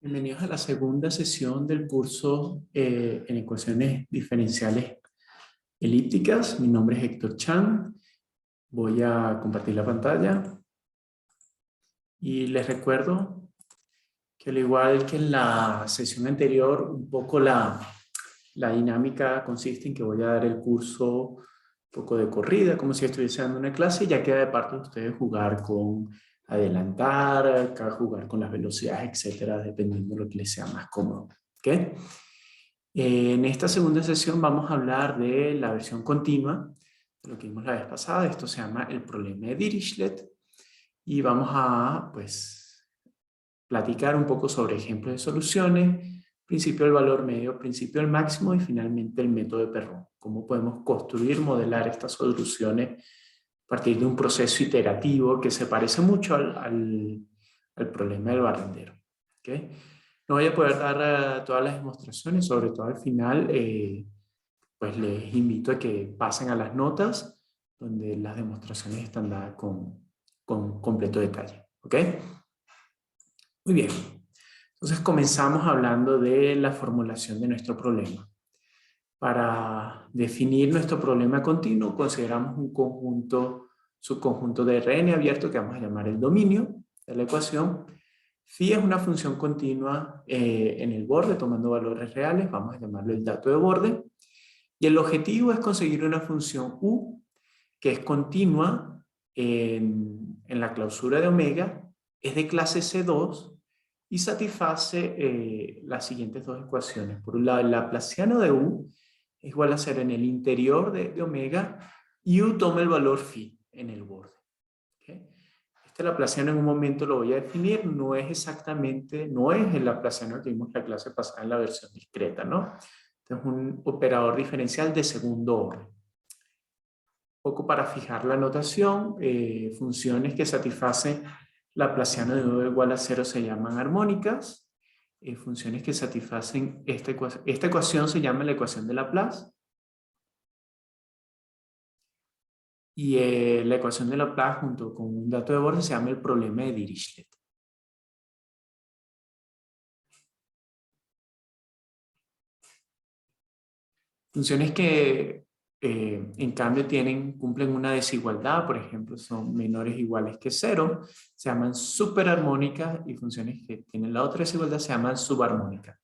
Bienvenidos a la segunda sesión del curso en ecuaciones diferenciales elípticas. Mi nombre es Héctor Chan. Voy a compartir la pantalla. Y les recuerdo que al igual que en la sesión anterior, un poco la dinámica consiste en que voy a dar el curso un poco de corrida, como si estuviese dando una clase, y ya queda de parte de ustedes jugar con adelantar, jugar con las velocidades, etcétera, dependiendo de lo que les sea más cómodo. ¿Okay? En esta segunda sesión vamos a hablar de la versión continua, de lo que vimos la vez pasada. Esto se llama el problema de Dirichlet, y vamos a, pues, platicar un poco sobre ejemplos de soluciones, principio del valor medio, principio del máximo y finalmente el método de Perron. Cómo podemos construir, modelar estas soluciones a partir de un proceso iterativo que se parece mucho al problema del barrendero. ¿Okay? No voy a poder dar todas las demostraciones, sobre todo al final, pues les invito a que pasen a las notas donde las demostraciones están dadas con completo detalle. ¿Ok? Muy bien. Entonces comenzamos hablando de la formulación de nuestro problema. Para definir nuestro problema continuo, consideramos un subconjunto de Rn abierto que vamos a llamar el dominio de la ecuación. Phi es una función continua en el borde, tomando valores reales, vamos a llamarlo el dato de borde. Y el objetivo es conseguir una función u que es continua en la clausura de omega, es de clase C2 y satisface las siguientes dos ecuaciones. Por un lado, el laplaciano de u es igual a 0 en el interior de omega y u toma el valor phi en el borde. ¿Okay? Este laplaciano en un momento lo voy a definir, no es el laplaciano que vimos en la clase pasada en la versión discreta, ¿no? Este es un operador diferencial de segundo orden. Un poco para fijar la notación, funciones que satisfacen laplaciano de u igual a 0 se llaman armónicas. Funciones que satisfacen esta ecuación se llama la ecuación de Laplace. Y la ecuación de Laplace junto con un dato de borde se llama el problema de Dirichlet. Funciones que en cambio cumplen una desigualdad, por ejemplo, son menores o iguales que 0, se llaman superarmónicas, y funciones que tienen la otra desigualdad se llaman subarmónicas.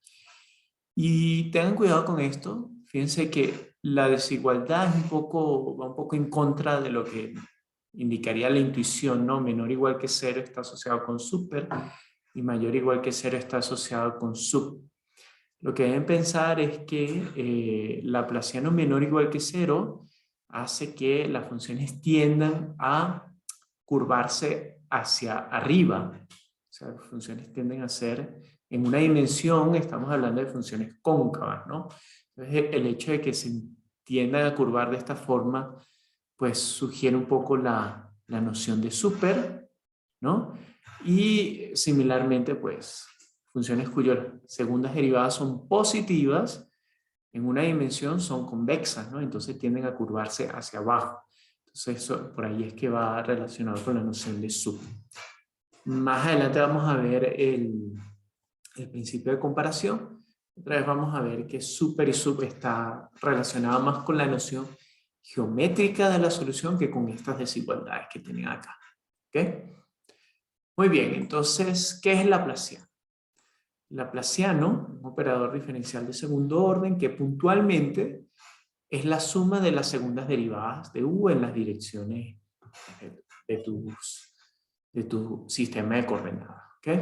Y tengan cuidado con esto, fíjense que la desigualdad va un poco en contra de lo que indicaría la intuición, ¿no? Menor o igual que 0 está asociado con super y mayor o igual que 0 está asociado con sub. Lo que deben pensar es que laplaciano menor o igual que 0 hace que las funciones tiendan a curvarse hacia arriba. O sea, las funciones tienden a ser, en una dimensión, estamos hablando de funciones cóncavas, ¿no? Entonces, el hecho de que se tiendan a curvar de esta forma, pues sugiere un poco la noción de super, ¿no? Y similarmente, pues, funciones cuyas segundas derivadas son positivas en una dimensión son convexas, ¿no? Entonces tienden a curvarse hacia abajo. Entonces eso, por ahí es que va relacionado con la noción de sub. Más adelante vamos a ver el principio de comparación. Otra vez vamos a ver que super y sub está relacionado más con la noción geométrica de la solución que con estas desigualdades que tienen acá. ¿Ok? Muy bien, entonces, ¿qué es laplaciano? Laplaciano, un operador diferencial de segundo orden que puntualmente es la suma de las segundas derivadas de u en las direcciones de tu sistema de coordenadas. ¿Okay?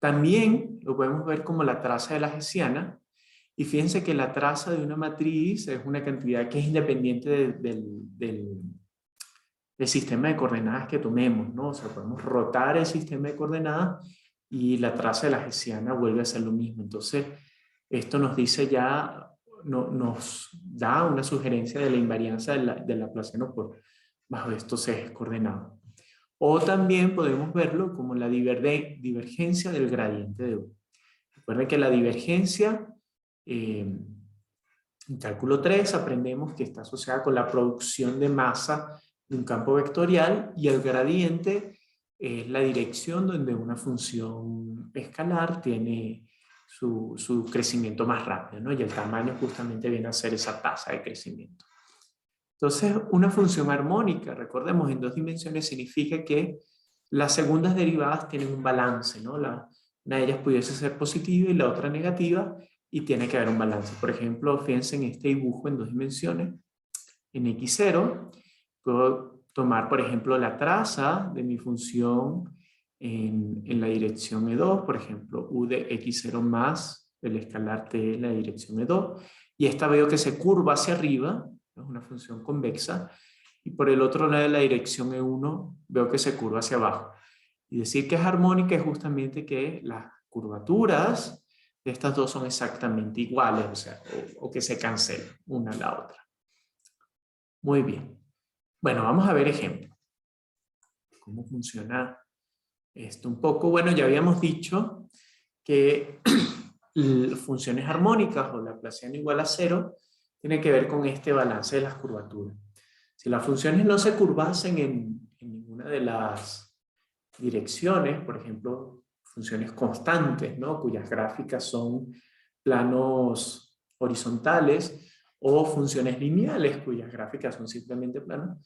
También lo podemos ver como la traza de la hessiana, y fíjense que la traza de una matriz es una cantidad que es independiente del sistema de coordenadas que tomemos, ¿no? O sea, podemos rotar el sistema de coordenadas y la traza de la hessiana vuelve a ser lo mismo. Entonces, esto nos dice ya, nos da una sugerencia de la invarianza del laplaciano bajo estos ejes coordenados. O también podemos verlo como la divergencia del gradiente de U. Recuerden que la divergencia, en cálculo 3 aprendemos que está asociada con la producción de masa de un campo vectorial, y el gradiente es la dirección donde una función escalar tiene su crecimiento más rápido, ¿no? Y el tamaño justamente viene a ser esa tasa de crecimiento. Entonces, una función armónica, recordemos, en 2 dimensiones significa que las segundas derivadas tienen un balance, ¿no? Una de ellas pudiese ser positiva y la otra negativa, y tiene que haber un balance. Por ejemplo, fíjense en este dibujo en 2 dimensiones. En x0, puedo tomar, por ejemplo, la traza de mi función en la dirección E2, por ejemplo, u de x0 más el escalar t en la dirección E2, y esta veo que se curva hacia arriba, es una función convexa, y por el otro lado de la dirección E1 veo que se curva hacia abajo. Y decir que es armónica es justamente que las curvaturas de estas dos son exactamente iguales, o sea, o que se cancelan una a la otra. Muy bien. Bueno, vamos a ver ejemplos. ¿Cómo funciona esto un poco? Bueno, ya habíamos dicho que funciones armónicas o laplaciano igual a 0 tiene que ver con este balance de las curvaturas. Si las funciones no se curvasen en ninguna de las direcciones, por ejemplo, funciones constantes, ¿no? Cuyas gráficas son planos horizontales, o funciones lineales cuyas gráficas son simplemente planos,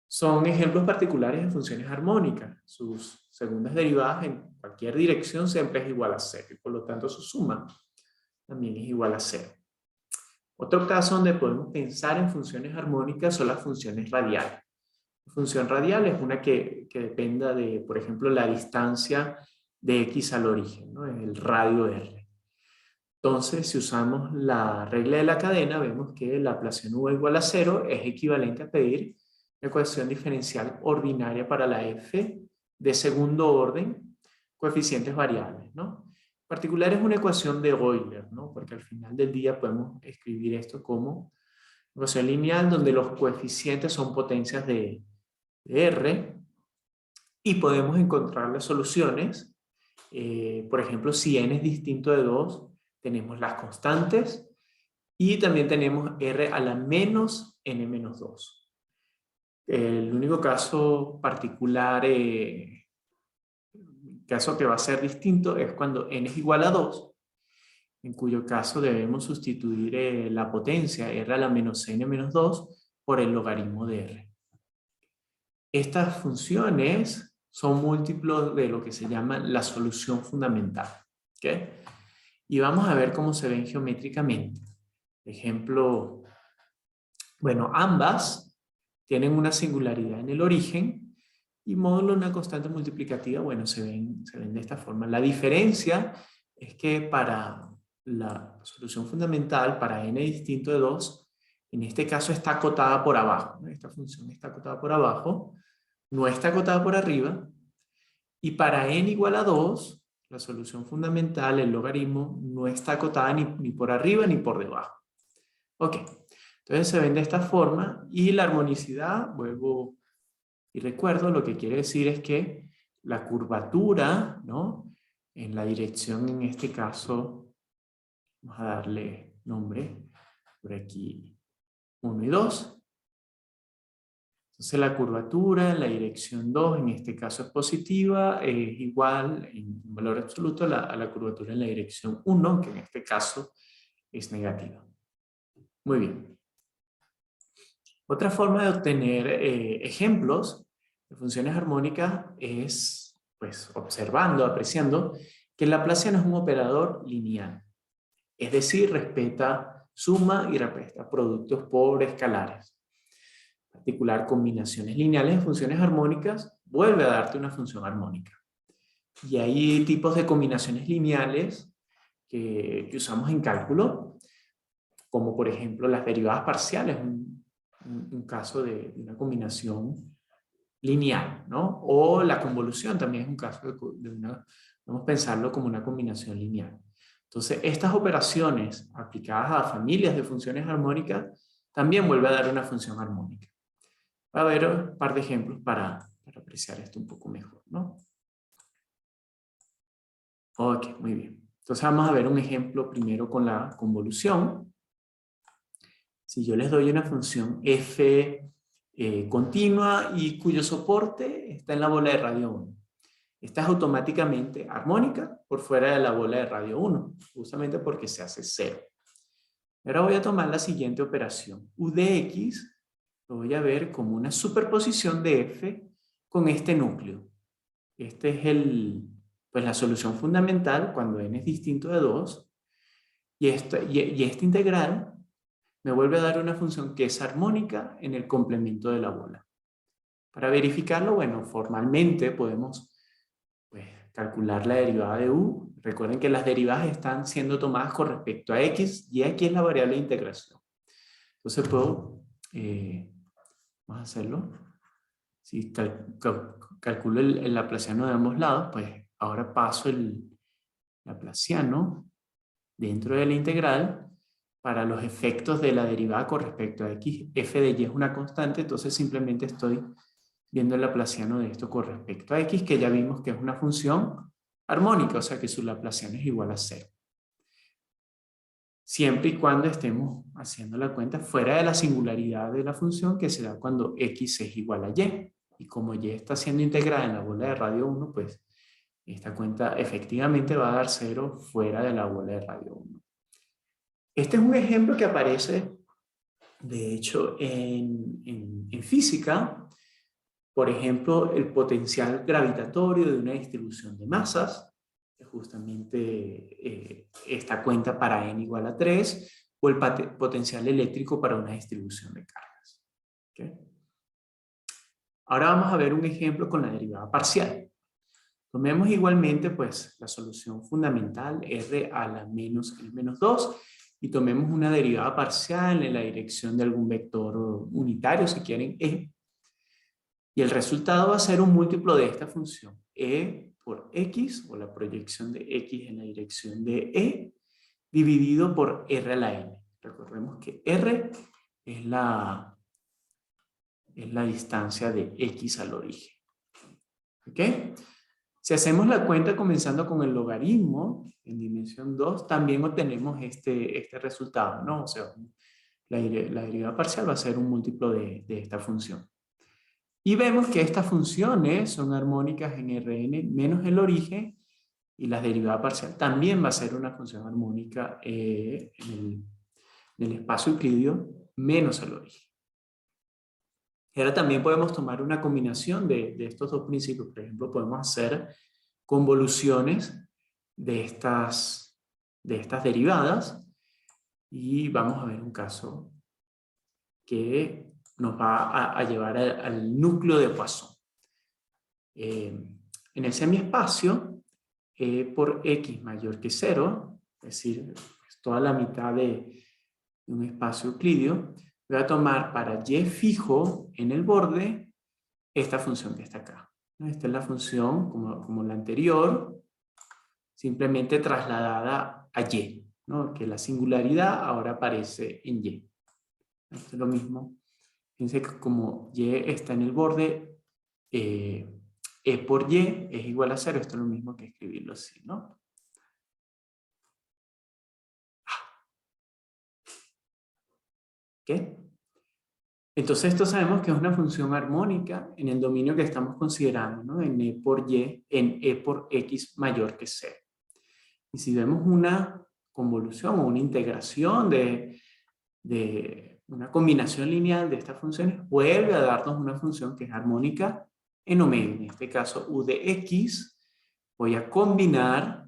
son ejemplos particulares de funciones armónicas. Sus segundas derivadas en cualquier dirección siempre es igual a 0 y por lo tanto su suma también es igual a 0. Otro caso donde podemos pensar en funciones armónicas son las funciones radiales. La función radial es una que dependa de, por ejemplo, la distancia de x al origen, ¿no? El radio r. Entonces, si usamos la regla de la cadena, vemos que Laplaciano v igual a 0 es equivalente a pedir la ecuación diferencial ordinaria para la f de segundo orden, coeficientes variables, ¿no? En particular es una ecuación de Euler, ¿no? Porque al final del día podemos escribir esto como ecuación lineal donde los coeficientes son potencias de R, y podemos encontrar las soluciones. Por ejemplo, si n es distinto de 2, tenemos las constantes y también tenemos r a la menos n menos 2. El único caso particular, caso que va a ser distinto, es cuando n es igual a 2, en cuyo caso debemos sustituir la potencia r a la menos n menos 2 por el logaritmo de r. Estas funciones son múltiplos de lo que se llama la solución fundamental. ¿Okay? Y vamos a ver cómo se ven geométricamente. Por ejemplo, bueno, ambas tienen una singularidad en el origen y módulo de una constante multiplicativa, bueno, se ven de esta forma. La diferencia es que para la solución fundamental, para n distinto de 2, en este caso está acotada por abajo, ¿no? Esta función está acotada por abajo, no está acotada por arriba, y para n igual a 2, la solución fundamental, el logaritmo, no está acotada ni por arriba ni por debajo. Ok, entonces se ven de esta forma, y la armonicidad, vuelvo y recuerdo, lo que quiere decir es que la curvatura, ¿no? En la dirección, en este caso, vamos a darle nombre, por aquí 1 y 2. Entonces la curvatura en la dirección 2, en este caso es positiva, es igual en valor absoluto a la curvatura en la dirección 1, que en este caso es negativa. Muy bien. Otra forma de obtener ejemplos de funciones armónicas es, pues, observando, apreciando que el Laplaciano es un operador lineal. Es decir, respeta suma y respeta productos por escalares. En particular, combinaciones lineales de funciones armónicas vuelve a darte una función armónica. Y hay tipos de combinaciones lineales que usamos en cálculo, como por ejemplo las derivadas parciales, un caso de una combinación lineal, ¿no? O la convolución también es un caso de una, vamos a pensarlo como una combinación lineal. Entonces, estas operaciones aplicadas a familias de funciones armónicas también vuelve a dar una función armónica. Va a haber un par de ejemplos para apreciar esto un poco mejor, ¿no? Ok, muy bien. Entonces vamos a ver un ejemplo primero con la convolución. Si yo les doy una función f continua y cuyo soporte está en la bola de radio 1. Esta es automáticamente armónica por fuera de la bola de radio 1, justamente porque se hace 0. Ahora voy a tomar la siguiente operación. U de X lo voy a ver como una superposición de F con este núcleo. Este es pues la solución fundamental cuando n es distinto de 2. Y esta integral me vuelve a dar una función que es armónica en el complemento de la bola. Para verificarlo, bueno, formalmente podemos pues, calcular la derivada de u. Recuerden que las derivadas están siendo tomadas con respecto a x, y aquí es la variable de integración. Entonces puedo, vamos a hacerlo. Si calculo el laplaciano de ambos lados, pues ahora paso el laplaciano dentro de la integral para los efectos de la derivada con respecto a x. F de y es una constante, entonces simplemente estoy viendo el laplaciano de esto con respecto a x, que ya vimos que es una función armónica, o sea que su laplaciano es igual a 0. Siempre y cuando estemos haciendo la cuenta fuera de la singularidad de la función, que se da cuando x es igual a y. Y como y está siendo integrada en la bola de radio 1, pues esta cuenta efectivamente va a dar 0 fuera de la bola de radio 1. Este es un ejemplo que aparece, de hecho, en física. Por ejemplo, el potencial gravitatorio de una distribución de masas, que justamente esta cuenta para n igual a 3, o el potencial eléctrico para una distribución de cargas. ¿Okay? Ahora vamos a ver un ejemplo con la derivada parcial. Tomemos igualmente pues, la solución fundamental r a la menos el menos 2 y tomemos una derivada parcial en la dirección de algún vector unitario, si quieren, e. Y el resultado va a ser un múltiplo de esta función, e por x, o la proyección de x en la dirección de e, dividido por r a la n. Recordemos que r es la distancia de x al origen. ¿Ok? Si hacemos la cuenta comenzando con el logaritmo en dimensión 2, también obtenemos este resultado, ¿no? O sea, la derivada parcial va a ser un múltiplo de esta función. Y vemos que estas funciones son armónicas en Rn menos el origen, y la derivada parcial también va a ser una función armónica en el espacio euclidio menos el origen. Y ahora también podemos tomar una combinación de estos dos principios. Por ejemplo, podemos hacer convoluciones de estas derivadas, y vamos a ver un caso que nos va a llevar al núcleo de Poisson. En el semiespacio, por x mayor que 0, es decir, toda la mitad de un espacio euclidio, voy a tomar para y fijo en el borde esta función que está acá. Esta es la función como la anterior, simplemente trasladada a y, ¿no? Que la singularidad ahora aparece en y. Esto es lo mismo. Fíjense que como y está en el borde, e por y es igual a 0. Esto es lo mismo que escribirlo así, ¿no? ¿Ok? Entonces esto sabemos que es una función armónica en el dominio que estamos considerando, ¿no? En e por y, en e por x mayor que 0. Y si vemos una convolución o una integración de una combinación lineal de estas funciones, vuelve a darnos una función que es armónica en omega. En este caso, u de x. Voy a combinar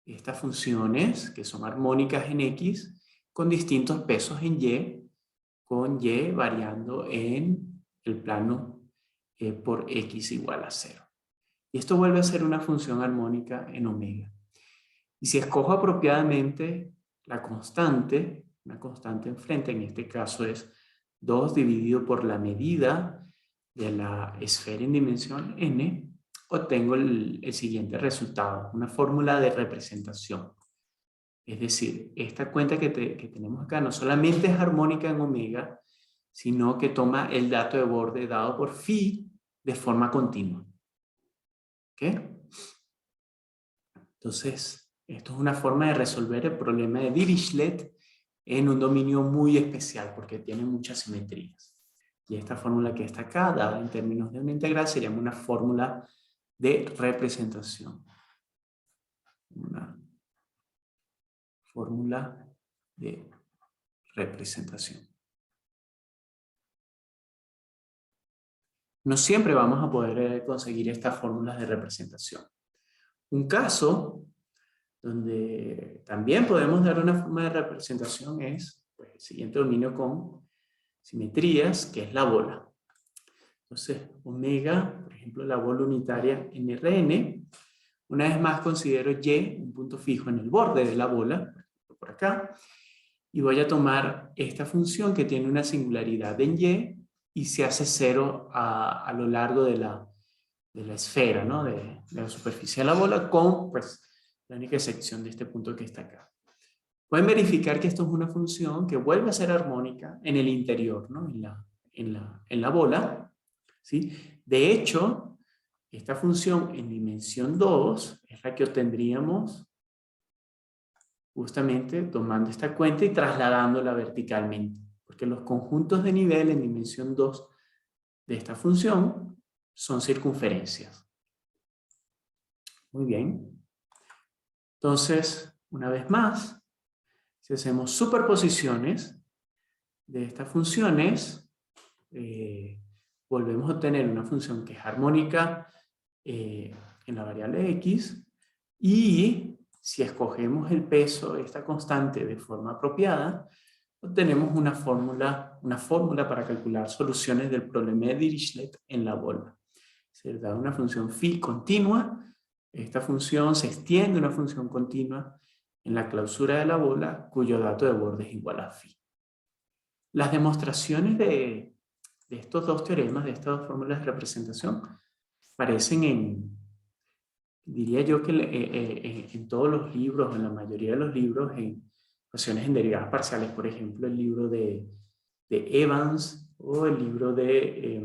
estas funciones que son armónicas en x con distintos pesos en y, con y variando en el plano por x igual a 0. Y esto vuelve a ser una función armónica en omega. Y si escojo apropiadamente la constante, una constante enfrente, en este caso es 2 dividido por la medida de la esfera en dimensión n, obtengo el siguiente resultado, una fórmula de representación. Es decir, esta cuenta que tenemos acá no solamente es armónica en omega, sino que toma el dato de borde dado por phi de forma continua. ¿Ok? Entonces, esto es una forma de resolver el problema de Dirichlet en un dominio muy especial porque tiene muchas simetrías. Y esta fórmula que está acá, dada en términos de una integral, se llama una fórmula de representación. Una fórmula de representación. No siempre vamos a poder conseguir estas fórmulas de representación. Un caso donde también podemos dar una forma de representación es pues, el siguiente dominio con simetrías, que es la bola. Entonces, omega, por ejemplo, la bola unitaria en Rn, una vez más considero y un punto fijo en el borde de la bola, por acá, y voy a tomar esta función que tiene una singularidad en y se hace cero a lo largo de la esfera, ¿no? de la superficie de la bola, con pues, la única excepción de este punto que está acá. Pueden verificar que esto es una función que vuelve a ser armónica en el interior, ¿no? en la bola, ¿sí? De hecho, esta función en dimensión 2 es la que obtendríamos justamente tomando esta cuenta y trasladándola verticalmente, porque los conjuntos de nivel en dimensión 2 de esta función son circunferencias. Muy bien. Entonces, una vez más, si hacemos superposiciones de estas funciones, volvemos a obtener una función que es armónica en la variable x, y si escogemos el peso, esta constante, de forma apropiada, obtenemos una fórmula para calcular soluciones del problema de Dirichlet en la bola. Se da una función phi continua. Esta función se extiende a una función continua en la clausura de la bola, cuyo dato de borde es igual a phi. Las demostraciones de estos dos teoremas, de estas dos fórmulas de representación, aparecen diría yo que en todos los libros, en la mayoría de los libros, en ecuaciones en derivadas parciales, por ejemplo, el libro de Evans o el libro de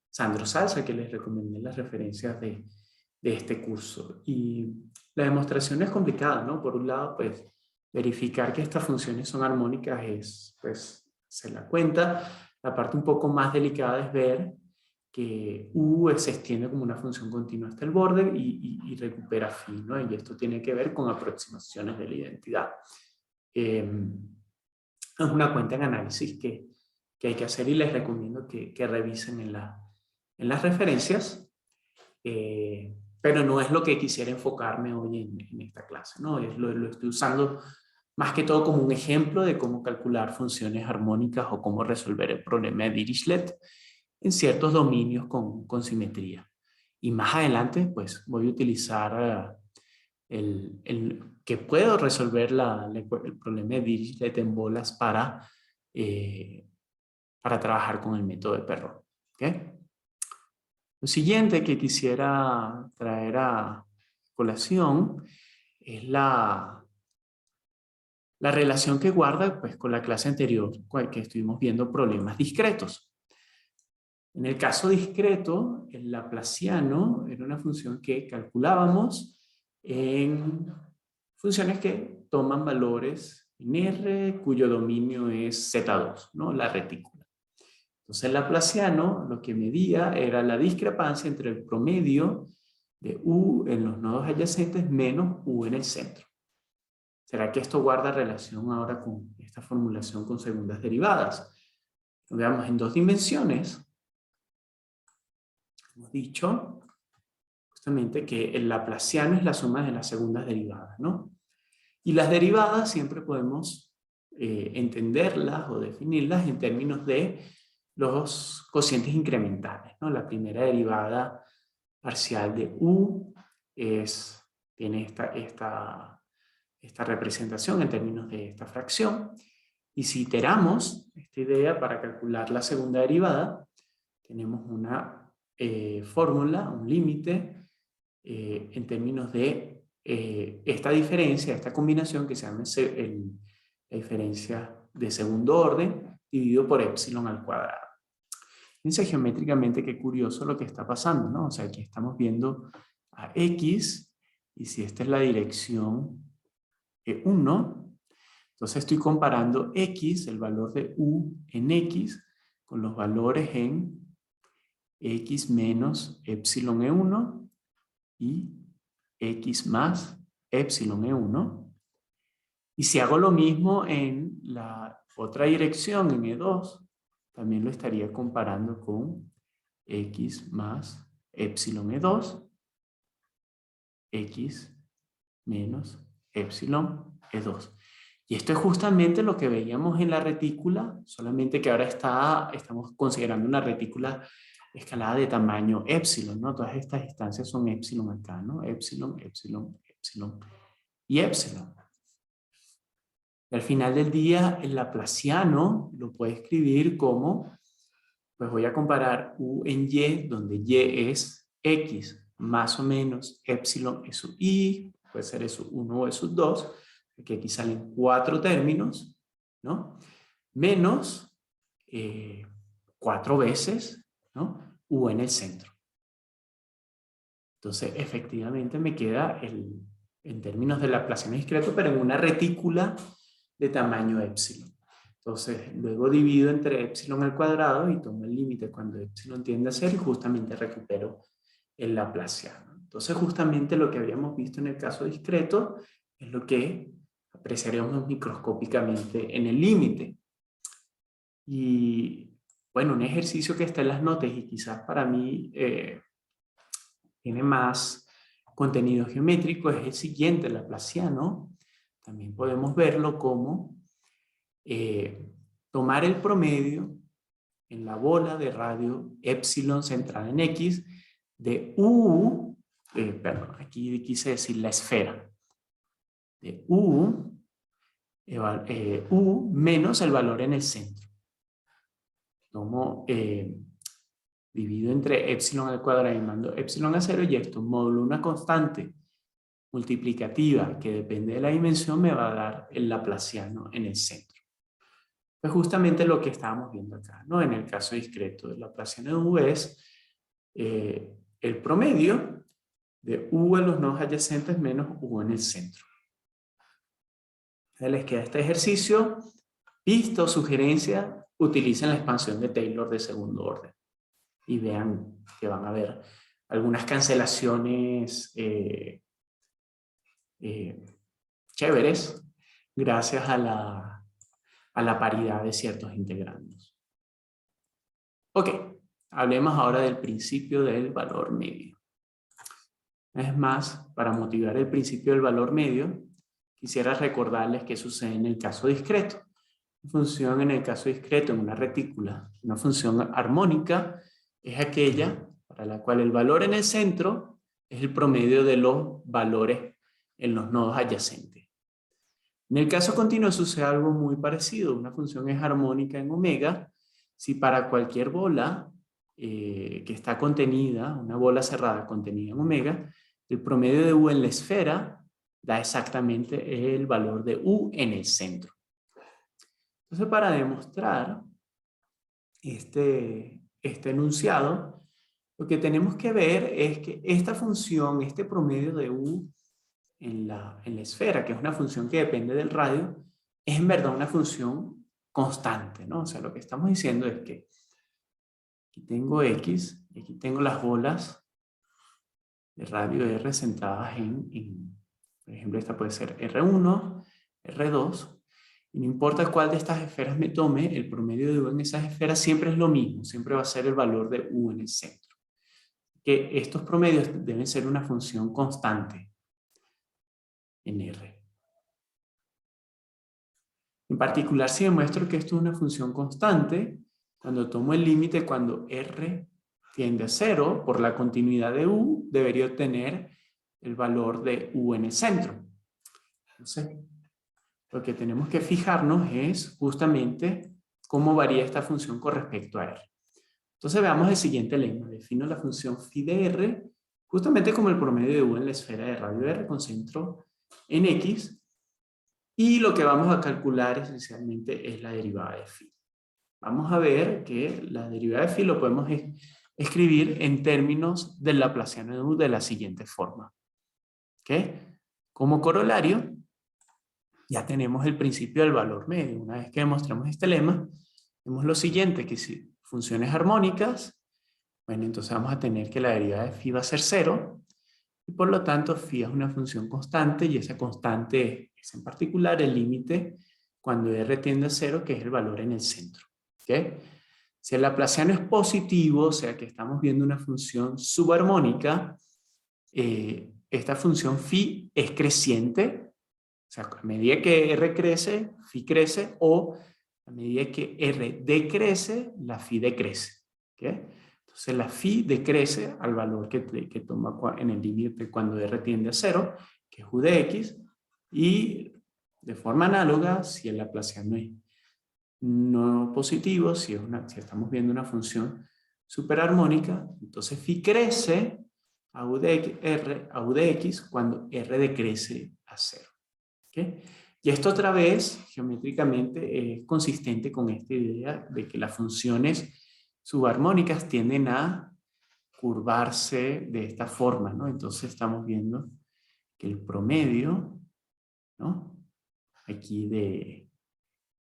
Sandro Salza, que les recomendé las referencias de este curso. Y la demostración es complicada, ¿no? Por un lado, pues, verificar que estas funciones son armónicas es, pues, se la cuenta. La parte un poco más delicada es ver que U se extiende como una función continua hasta el borde y recupera phi, ¿no? Y esto tiene que ver con aproximaciones de la identidad. Es una cuenta en análisis que hay que hacer y les recomiendo que revisen en las referencias, pero no es lo que quisiera enfocarme hoy en esta clase, ¿no? Lo estoy usando más que todo como un ejemplo de cómo calcular funciones armónicas o cómo resolver el problema de Dirichlet en ciertos dominios con simetría. Y más adelante, pues, voy a utilizar que puedo resolver el problema de Dirichlet en bolas para trabajar con el método de Perron. ¿Okay? Lo siguiente que quisiera traer a colación es la relación que guarda pues, con la clase anterior, que estuvimos viendo problemas discretos. En el caso discreto, el laplaciano era una función que calculábamos en funciones que toman valores en R, cuyo dominio es Z2, ¿no? La retícula. Entonces el laplaciano lo que medía era la discrepancia entre el promedio de U en los nodos adyacentes menos U en el centro. ¿Será que esto guarda relación ahora con esta formulación con segundas derivadas? Lo veamos en dos dimensiones. Hemos dicho justamente que el laplaciano es la suma de las segundas derivadas, ¿no? Y las derivadas siempre podemos entenderlas o definirlas en términos de los cocientes incrementales, ¿no? La primera derivada parcial de U tiene esta representación en términos de esta fracción. Y si iteramos esta idea para calcular la segunda derivada, tenemos una fórmula, un límite en términos de esta diferencia, esta combinación que se llama la diferencia de segundo orden dividido por epsilon al cuadrado. Fíjense geométricamente qué curioso lo que está pasando, ¿no? O sea, aquí estamos viendo a x, y si esta es la dirección 1, entonces estoy comparando x, el valor de u en x, con los valores en x menos epsilon E1 y x más epsilon E1. Y si hago lo mismo en la otra dirección, en E2, también lo estaría comparando con x más epsilon E2, x menos epsilon E2. Y esto es justamente lo que veíamos en la retícula, solamente que ahora estamos considerando una retícula escalada de tamaño epsilon, ¿no? Todas estas instancias son epsilon acá, ¿no? Epsilon, epsilon, epsilon y epsilon. Y al final del día, el laplaciano lo puede escribir como, pues voy a comparar u en y, donde y es x más o menos epsilon es su i, puede ser eso 1 o eso 2, que aquí salen 4 términos, ¿no? Menos 4 veces, ¿no? U en el centro. Entonces, efectivamente me queda en términos de laplaciano discreto, pero en una retícula de tamaño epsilon. Entonces, luego divido entre epsilon al cuadrado y tomo el límite cuando epsilon tiende a 0 y justamente recupero el laplaciano. Entonces, justamente lo que habíamos visto en el caso discreto es lo que apreciaremos microscópicamente en el límite. Y, bueno, un ejercicio que está en las notas y quizás para mí tiene más contenido geométrico es el siguiente, el laplaciano. También podemos verlo como tomar el promedio en la bola de radio epsilon centrada en x de u, perdón, aquí quise decir la esfera, de u menos el valor en el centro. Tomo, divido entre epsilon al cuadrado y mando epsilon a 0 y esto, módulo una constante multiplicativa que depende de la dimensión me va a dar el laplaciano en el centro. Es justamente lo que estábamos viendo acá, ¿no? En el caso discreto, el laplaciano de u es el promedio de u en los nodos adyacentes menos u en el centro. Les queda este ejercicio. Pista o sugerencia, utilicen la expansión de Taylor de segundo orden. Y vean que van a haber algunas cancelaciones chéveres gracias a la paridad de ciertos integrandos. Ok, hablemos ahora del principio del valor medio. Es más, para motivar el principio del valor medio, quisiera recordarles qué sucede en el caso discreto. Una función en el caso discreto en una retícula, una función armónica, es aquella para la cual el valor en el centro es el promedio de los valores en los nodos adyacentes. En el caso continuo sucede algo muy parecido. Una función es armónica en omega si para cualquier bola que está contenida, una bola cerrada contenida en omega, el promedio de u en la esfera da exactamente el valor de u en el centro. Entonces, para demostrar este enunciado, lo que tenemos que ver es que esta función, este promedio de u en la esfera, que es una función que depende del radio, es en verdad una función constante, ¿no? O sea, lo que estamos diciendo es que aquí tengo x, y aquí tengo las bolas de radio R centradas por ejemplo, esta puede ser R1, R2, y no importa cuál de estas esferas me tome, el promedio de u en esas esferas siempre es lo mismo, siempre va a ser el valor de u en el centro. Que estos promedios deben ser una función constante en R. En particular, si demuestro que esto es una función constante, cuando tomo el límite cuando R tiende a 0, por la continuidad de u, debería obtener el valor de u en el centro. Entonces, lo que tenemos que fijarnos es justamente cómo varía esta función con respecto a R. Entonces veamos el siguiente lema. Defino la función phi de R justamente como el promedio de u en la esfera de radio R con centro en X. Y lo que vamos a calcular esencialmente es la derivada de phi. Vamos a ver que la derivada de phi lo podemos escribir en términos del laplaciano de u de la siguiente forma. ¿Ok? Como corolario, ya tenemos el principio del valor medio. Una vez que demostramos este lema, vemos lo siguiente, que si funciones armónicas, Bueno, entonces vamos a tener que la derivada de phi va a ser 0, y por lo tanto phi es una función constante, y esa constante es en particular el límite cuando r tiende a 0, que es el valor en el centro. ¿Okay? Si el laplaciano es positivo, o sea que estamos viendo una función subarmónica, esta función phi es creciente, o sea, a medida que r crece, phi crece, o a medida que r decrece, la phi decrece. ¿Okay? Entonces la phi decrece al valor que toma en el límite cuando r tiende a 0, que es u de x, y de forma análoga, si el laplaciano es no positivo, si estamos viendo una función superarmónica, entonces phi crece a u de x cuando r decrece a 0. ¿Okay? Y esto otra vez, geométricamente, es consistente con esta idea de que las funciones subarmónicas tienden a curvarse de esta forma, ¿no? Entonces estamos viendo que el promedio, ¿no? Aquí de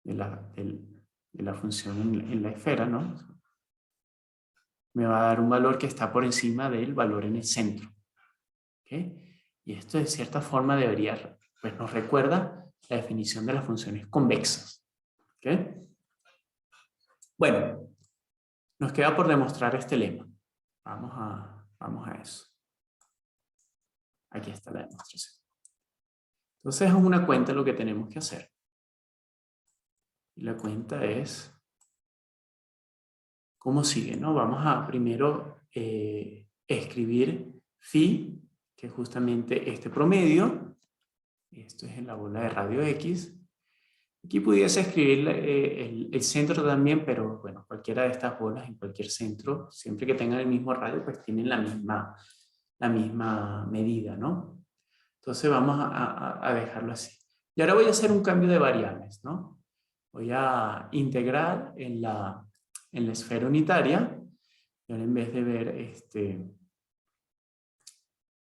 la función en la esfera, ¿no? Me va a dar un valor que está por encima del valor en el centro. ¿Okay? Y esto de cierta forma debería, pues nos recuerda la definición de las funciones convexas. ¿Okay? Bueno, nos queda por demostrar este lema. Vamos a eso. Aquí está la demostración. Entonces es una cuenta lo que tenemos que hacer. Y la cuenta es cómo sigue, ¿no? Vamos a primero escribir phi, que es justamente este promedio. Esto es en la bola de radio X. Aquí pudiese escribir el centro también, pero bueno, cualquiera de estas bolas en cualquier centro, siempre que tengan el mismo radio, pues tienen la misma medida, ¿no? Entonces vamos a dejarlo así. Y ahora voy a hacer un cambio de variables, ¿no? Voy a integrar en la esfera unitaria, y ahora en vez de ver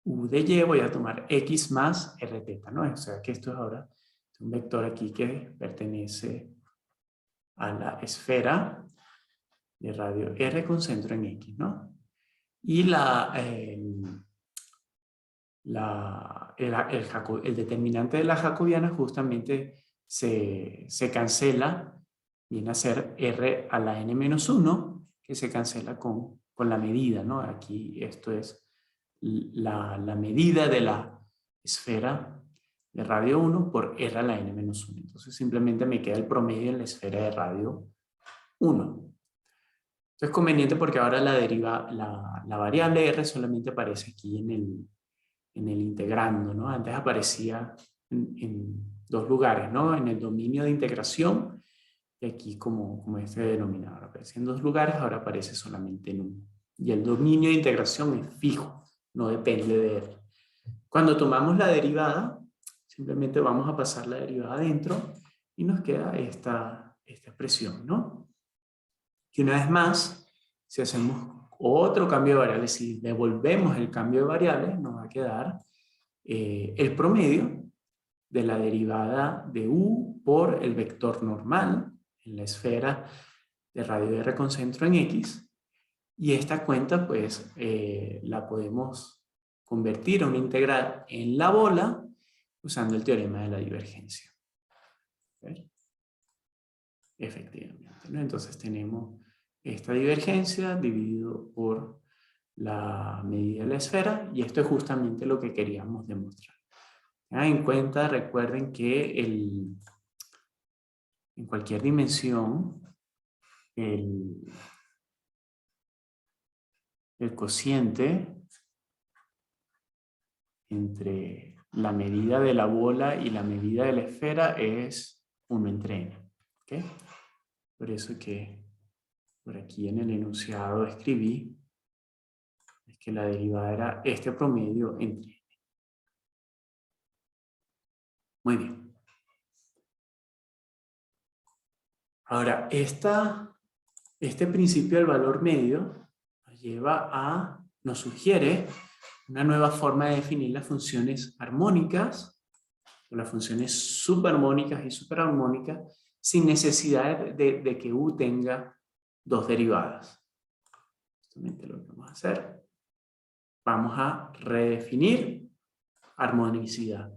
u de y, voy a tomar x más r teta, ¿no? O sea que esto es ahora un vector aquí que pertenece a la esfera de radio r con centro en x, ¿no? Y el determinante de la jacobiana justamente se cancela, viene a ser r a la n-1, que se cancela con la medida, ¿no? Aquí esto es la medida de la esfera de radio 1 por r a la n-1. Entonces simplemente me queda el promedio en la esfera de radio 1. Esto es conveniente porque ahora la variable r solamente aparece aquí en el integrando, ¿no? Antes aparecía en dos lugares, ¿no? En el dominio de integración y aquí como este denominador. Aparece en dos lugares, ahora aparece solamente en uno. Y el dominio de integración es fijo, no depende de r. Cuando tomamos la derivada, simplemente vamos a pasar la derivada adentro y nos queda esta expresión, ¿no? Y una vez más, si hacemos otro cambio de variables, si devolvemos el cambio de variables, nos va a quedar el promedio de la derivada de u por el vector normal en la esfera de radio r con centro en x. Y esta cuenta, pues, la podemos convertir a una integral en la bola usando el teorema de la divergencia. ¿Okay? Efectivamente, ¿no? Entonces tenemos esta divergencia dividido por la medida de la esfera, y esto es justamente lo que queríamos demostrar. En cuenta, recuerden que en cualquier dimensión el cociente entre la medida de la bola y la medida de la esfera es 1 entre n. ¿Okay? Por eso que por aquí en el enunciado escribí es que la derivada era este promedio entre n. Muy bien. Ahora, este principio del valor medio nos sugiere una nueva forma de definir las funciones armónicas o las funciones subarmónicas y superarmónicas sin necesidad de que u tenga dos derivadas. Justamente lo que vamos a hacer. Vamos a redefinir armonicidad.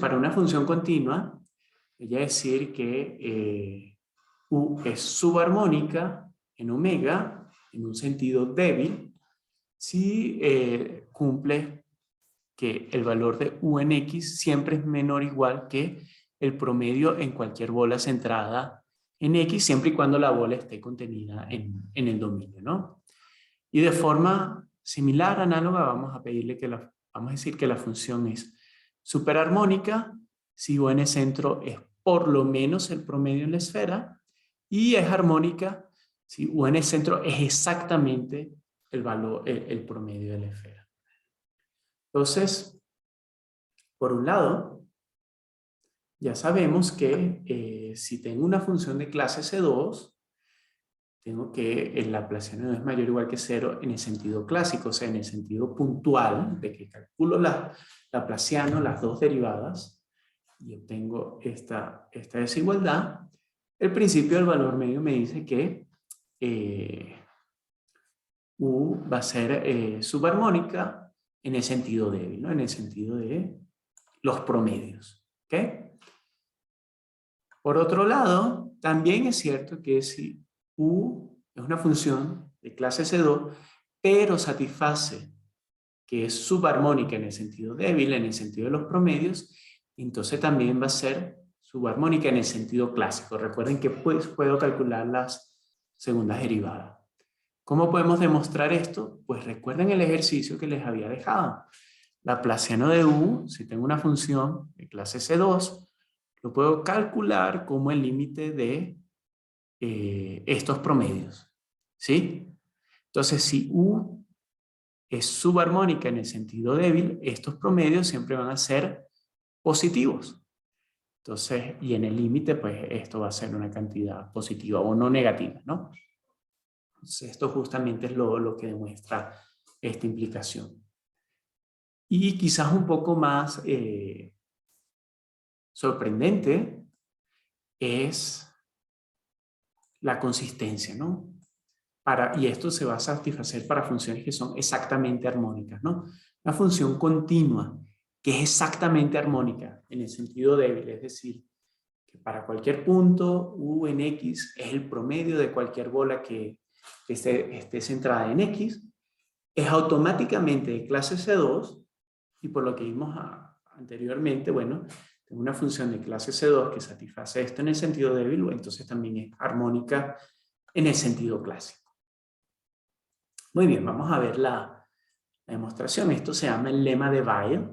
Para una función continua, voy a decir que U es subarmónica en omega, en un sentido débil, si cumple que el valor de U en X siempre es menor o igual que el promedio en cualquier bola centrada en X, siempre y cuando la bola esté contenida en el dominio, ¿no? Y de forma similar, análoga, vamos a decir que la función es superarmónica si U en el centro es por lo menos el promedio en la esfera, y es armónica si U en el centro es exactamente el promedio de la esfera. Entonces, por un lado, ya sabemos que si tengo una función de clase C2, tengo que el laplaciano es mayor o igual que 0 en el sentido clásico, o sea, en el sentido puntual, de que calculo laplaciano, las dos derivadas, y obtengo esta desigualdad. El principio del valor medio me dice que U va a ser subarmónica en el sentido débil, ¿no? En el sentido de los promedios. ¿Okay? Por otro lado, también es cierto que si U es una función de clase C2, pero satisface que es subarmónica en el sentido débil, en el sentido de los promedios, entonces también va a ser subarmónica en el sentido clásico. Recuerden que pues, puedo calcular las segundas derivadas. ¿Cómo podemos demostrar esto? Pues recuerden el ejercicio que les había dejado. Laplaciano de U, si tengo una función de clase C2, lo puedo calcular como el límite de estos promedios. ¿Sí? Entonces, si U es subarmónica en el sentido débil, estos promedios siempre van a ser positivos. Entonces, y en el límite, pues esto va a ser una cantidad positiva o no negativa, ¿no? Entonces, esto justamente es lo que demuestra esta implicación. Y quizás un poco más sorprendente es la consistencia, ¿no? Y esto se va a satisfacer para funciones que son exactamente armónicas, ¿no? Una función continua que es exactamente armónica en el sentido débil, es decir, que para cualquier punto U en X es el promedio de cualquier bola que esté centrada en X, es automáticamente de clase C2, y por lo que vimos anteriormente, bueno, tengo una función de clase C2 que satisface esto en el sentido débil, entonces también es armónica en el sentido clásico. Muy bien, vamos a ver la demostración. Esto se llama el lema de Weyl.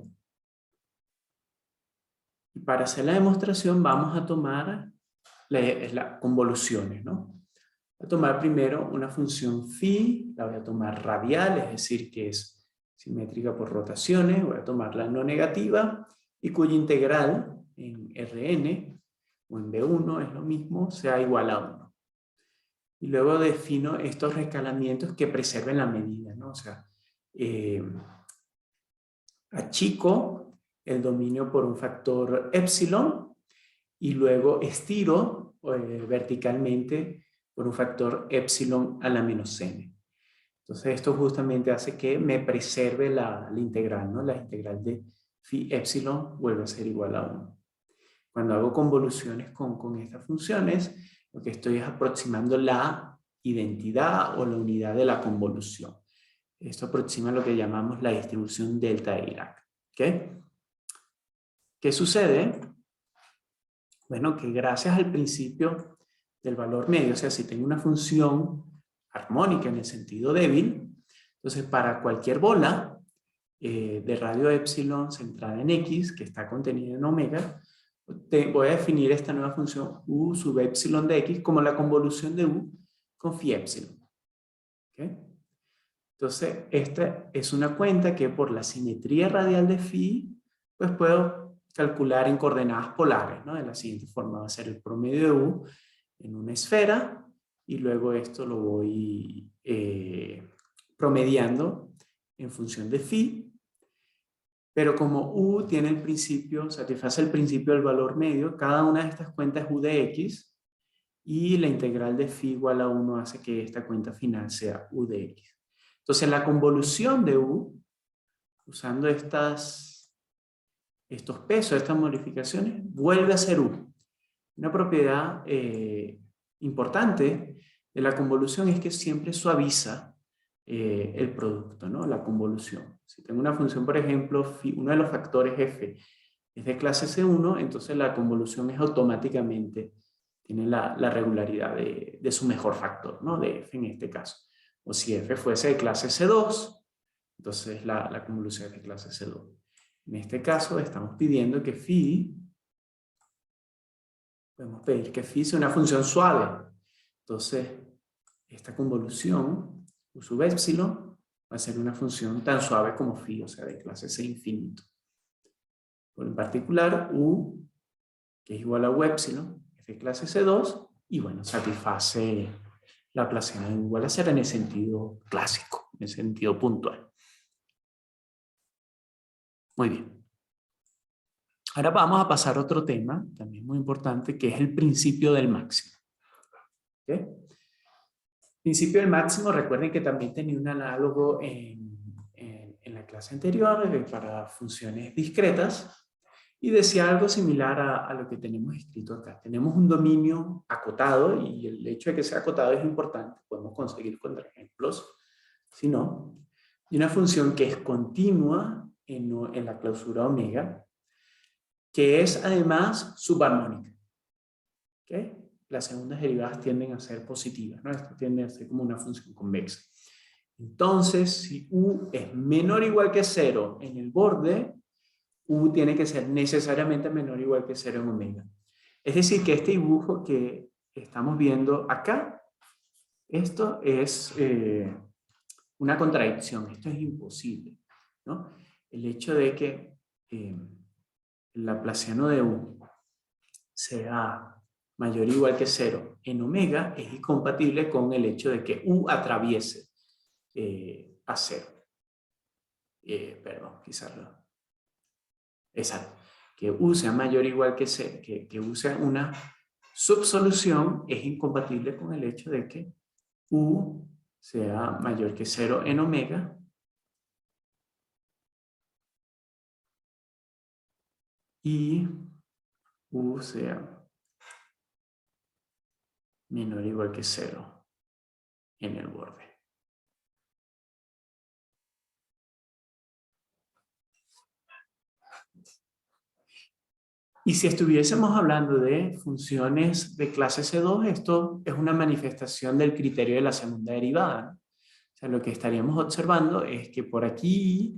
Y para hacer la demostración vamos a tomar las convoluciones, ¿no? Voy a tomar primero una función phi, la voy a tomar radial, es decir, que es simétrica por rotaciones. Voy a tomar la no negativa y cuya integral en Rn o en B1 es lo mismo, sea igual a 1. Y luego defino estos rescalamientos que preserven la medida, ¿no? O sea, achico el dominio por un factor epsilon y luego estiro verticalmente por un factor epsilon a la menos n. Entonces esto justamente hace que me preserve la integral, ¿no? La integral de phi epsilon vuelve a ser igual a 1. Cuando hago convoluciones con estas funciones, lo que estoy es aproximando la identidad o la unidad de la convolución. Esto aproxima lo que llamamos la distribución delta de Dirac. ¿Okay? ¿Qué sucede? Bueno, que gracias al principio del valor medio, o sea, si tengo una función armónica en el sentido débil, entonces para cualquier bola de radio epsilon centrada en X, que está contenida en omega, voy a definir esta nueva función U sub epsilon de X como la convolución de U con phi epsilon. ¿Okay? Entonces, esta es una cuenta que por la simetría radial de phi, pues puedo calcular en coordenadas polares, ¿no? De la siguiente forma: va a ser el promedio de U en una esfera y luego esto lo voy promediando en función de phi. Pero como U tiene el principio, satisface el principio del valor medio, cada una de estas cuentas U de X, y la integral de phi igual a 1 hace que esta cuenta final sea u de x. Entonces la convolución de u, usando estos pesos, estas modificaciones, vuelve a ser u. Una propiedad importante de la convolución es que siempre suaviza el producto, ¿no? La convolución. Si tengo una función, por ejemplo, uno de los factores f es de clase C1, entonces la convolución es automáticamente, tiene la regularidad de su mejor factor, ¿no? De f en este caso. O si f fuese de clase C2, entonces la convolución es de clase C2. En este caso estamos pidiendo que phi, podemos pedir que phi sea una función suave. Entonces, esta convolución, u sub epsilon, va a ser una función tan suave como phi, o sea, de clase C infinito. Por en particular, u, que es igual a u epsilon, es de clase C2, y bueno, satisface la Laplaciano de u igual a 0 en el sentido clásico, en el sentido puntual. Muy bien. Ahora vamos a pasar a otro tema, también muy importante, que es el principio del máximo. ¿Okay? Principio del máximo, recuerden que también tenía un análogo en la clase anterior para funciones discretas y decía algo similar a lo que tenemos escrito acá. Tenemos un dominio acotado y el hecho de que sea acotado es importante. Podemos conseguir contraejemplos, si no, y una función que es continua en la clausura omega, que es además subarmónica. ¿Okay? Las segundas derivadas tienden a ser positivas, ¿no? Esto tiende a ser como una función convexa. Entonces, si u es menor o igual que 0 en el borde, u tiene que ser necesariamente menor o igual que 0 en omega. Es decir, que este dibujo que estamos viendo acá, esto es una contradicción, esto es imposible, ¿no? El hecho de que el laplaciano de u sea mayor o igual que 0 en omega es incompatible con el hecho de que u atraviese a 0. Perdón, quizás lo... Exacto. Que u sea mayor o igual que 0, que u sea una subsolución es incompatible con el hecho de que u sea mayor que 0 en omega y u sea menor o igual que 0 en el borde. Y si estuviésemos hablando de funciones de clase C2, esto es una manifestación del criterio de la segunda derivada. O sea, lo que estaríamos observando es que por aquí